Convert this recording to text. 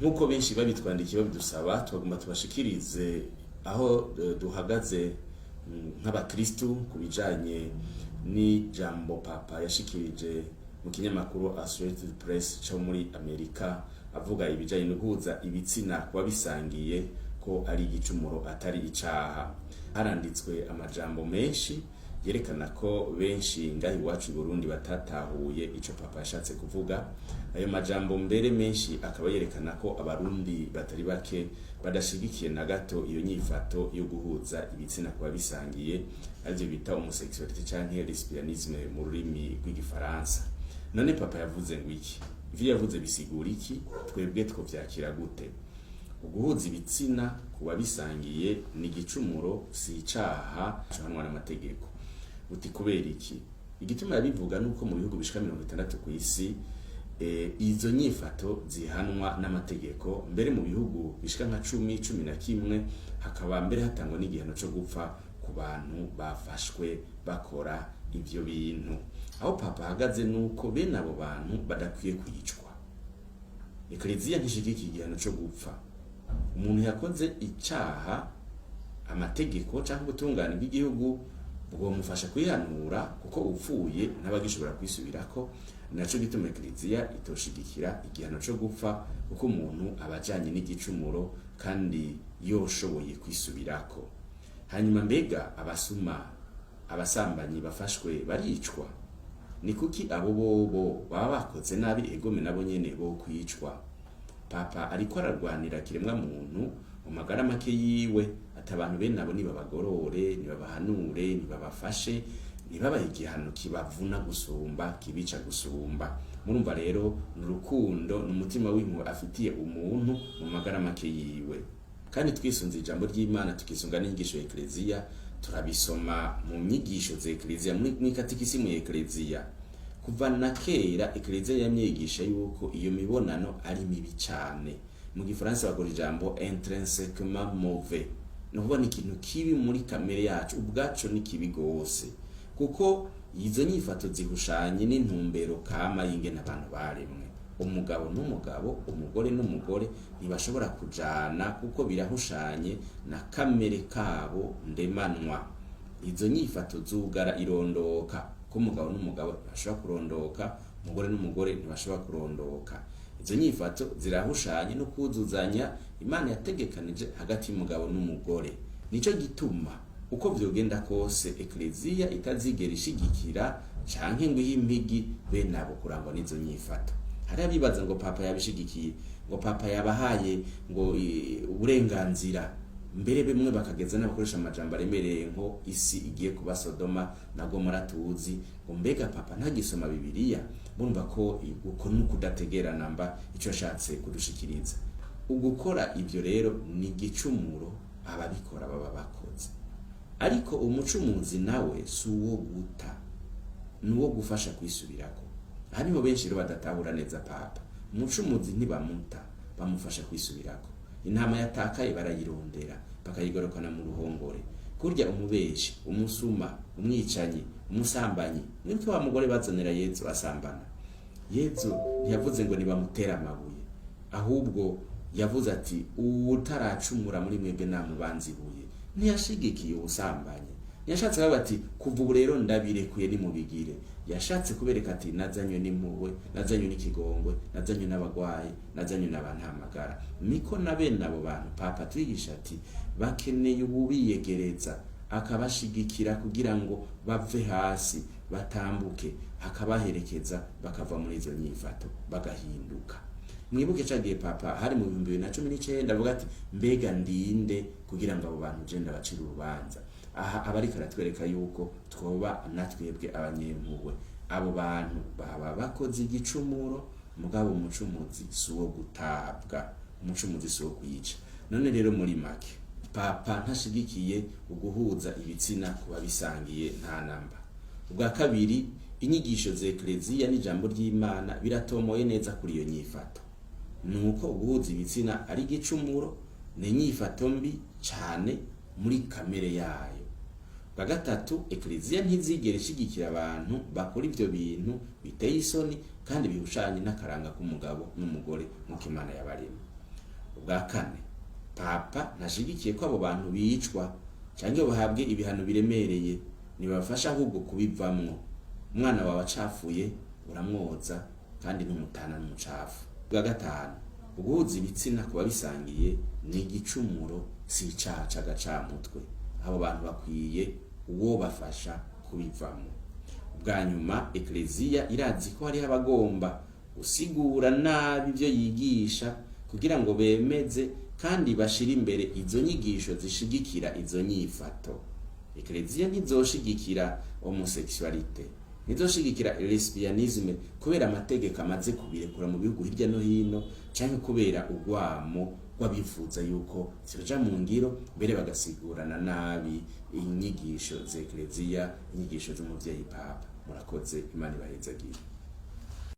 nk'uko benshi babitwandikiye babidusaba twagomba tubashikirize aho duhagaze nk'abakristu ku bijanye n'ijambo papa yashikirije mu kinyamakuru Associated Press cyo muri Amerika avuga ibijanye no guhuza ibitsina kuba bisangiye ko ari igicumuro atari icaha. Haranditswe amajambo menshi yerekana ko benshi ngahi iwacu i Burundi batatahuye ico papa yashatse kuvuga. Ayo majambo mbere menshi akaba yerekana ko abarundi batari bake badashigikiye na gato iyo nyifato yo guhuza ibitsina kuba bisangiye, arivyo bita homosexualité canke lesbianisme mu rurimi rw'igifaransa. None papa yavuze ngo iki? Ivyo yavuze bisigura iki? Twebwe twovyakira gute? Uguhuza ibitsina kuba bisangiye ni igicumuro, si icaha gihanwa n'amategeko. Uti kubera iki? Igituma yabivuga nuko mu bihugu bishika 60 ku isi izo nyifato zihanwa n'amategeko, mbere mu bihugu bishika nka 10-11 hakaba mbere hatangwa n'igihano cyo gupfa ku bantu bafashwe bakora ivyo bintu. Aho papa hagaze nuko bene abo bantu badakwiye kwicwa. Ekleziya ntishigiki igihano cyo gupfa. Umuntu yakoze icaha, amategeko cyangwa ubutungane bw'igihugu bwo mufasha kwihanura, kuko upfuye ntabagishobora kwisubirako. Naco gituma Ekleziya itoshigikira igihano cyo gupfa, kuko umuntu abajanye n'igicumuro kandi yoshoboye kwisubirako. Hanyuma mbega abasuma, abasambanyi bafashwe baricwa? Ni kuki abo bobo baba bakoze nabi egome nabo nyene bo kwicwa? Papa ariko ararwanira kiremwa muntu mu magara make yiwe, atabantu bene nabo nibabagorore, nibabahanure, nibabafashe, nibabaha igihano kibavuna gusumba, kibica gusumba. Murumva rero n'urukundo n'umutima w'impuhwe afitiye umuntu mu magara make yiwe. Kandi twisunze ijambo ry'Imana, tukisunga n'inyigisho ya Ekleziya, turabisoma mu nyigisho za Ekleziya muri katekisimu ya Ekleziya. Kuva na kera Ekleziya yamyigisha yuko iyo mibonano ari mibi cyane. Mu Gifaransa bakora ijambo intrinsèquement mauvais. No kuba ni ikintu kibi muri kamere yacu, ubwacu ni kibi gose. Kuko izo nyifato zihushanye n'intumbero kama y'ingene abantu baremwe. Umugabo n'umugabo, umugore n'umugore ntibashobora kujana kuko birahushanye na kamere kabo ndemanwa. Izo nyifato zugara irondoka, ko umugabo n'umugabo bashobora kurondoka, umugore n'umugore ntibashobora kurondoka. Izo nyifato zirahushanye no kuzuzanya Imana yategekanije hagati y'umugabo n'umugore. Nico gituma uko vyogenda kose Ekleziya itazigera ishigikira canke ngo impigi bene abo kurangwa n'izo nyifato. Hari abibaza ngo papa yabishigikiye, ngo papa yabahaye ngo uburenganzira, mbere bimwe bakageza n'abakoresha amajambo aremereye ngo isi igiye kuba Sodoma na Gomora tuzi, ngo mbega papa ntagisoma Bibiliya. Bumva ko uko nukudategera namba ico yashatse kudushikiriza. Ugukora ivyo rero ni gicumuro ababikora baba bakoze. Ariko umucumuzi nawe si uwo guta, nuwo gufasha kwisubirako. Hariho benshi rero badatahura neza papa. Umucumuzi ntibamuta, bamufasha kwisubirako. Intama yatakaye barayirondera bakayigorokana mu ruhongore. Kurya umubeshi, umusuma, umwicanyi, umusambanyi, niko wa mugore bazanira Yezu asambana. Yezu ntiyavuze ngo nibamutera amabuye, ahubwo yavuze ati utaracumura muri mwebwe namubanzibuye. Ntiyashigikiye ubusambanyi. Yashatse kuvuga ati kuva ubu rero ndabirekuye nimubigire. Yashatse kubereka ati nazanywe n'impuhwe, nazanywe n'ikigongwe, nazanywe n'abagwayi, nazanywe n'abantamagara. Niko na bene abo bantu papa twigisha ati bakeneye ububiyegereza, akabashigikira kugira ngo bave hasi batambuke, akabaherekeza bakava muri izo nyifato bagahinduka. Mwibuke cagiye papa hari mu 2019 avuga ati mbega ndinde kugira ngo abo bantu genda bacira urubanza. Aha abari karatwereka yuko twoba natwebwe abanyempuhwe. Abo bantu baba bakoze igicumuro, mugabo umucumuzi si uwo gutabwa, umucumuzi si uwo kwica. None rero muri make papa ntashigikiye uguhuza ibitsina kuba bisangiye nta namba. Ubwa kabiri, inyigisho za Ekleziya n'ijambo ry'Imana biratomoye neza kuri iyo nyifato. Nuko uguhuza ibitsina ari igicumuro, ni nyifato mbi cyane muri kamere yayo. Bwa gatatu, Ekleziya ntizigera ishigikira abantu bakora ivyo bintu biteye isoni kandi bihushanye n'akaranga k'umugabo n'umugore nk'uko Imana yabaremye. ubwa kane papa ntashigikiye ko abo bantu bicwa canke bahabwe ibihano biremereye, nibafasha ahubwo kubivamwo. Umwana wawe acafuye uramwoza kandi ntumutana n'umucafu. Ubwa gatanu guhuza ibitsina kuba bisangiye ni igicumuro, si icaha c'agacamutwe. Abo bantu bakwiye uwo bafasha kubivamwo. Ubwa nyuma ekleziya irazi ko hariho abagomba gusigura nabi ivyo yigisha kugira ngo bemeze kandi bashira imbere izo nyigisho zishigikira izo nyifato. Ekleziya ntizoshigikira homosexualité, ntizoshigikira lesbianisme kubera amategeko amaze kubirekura mu bihugu hirya no hino, canke kubera urwamo rw'abifuza yuko ziraja mu ngiro mbere bagasigurana nabi inyigisho z'ekleziya, inyigisho z'umuvyeyi papa. Murakoze, Imana ibahezagire.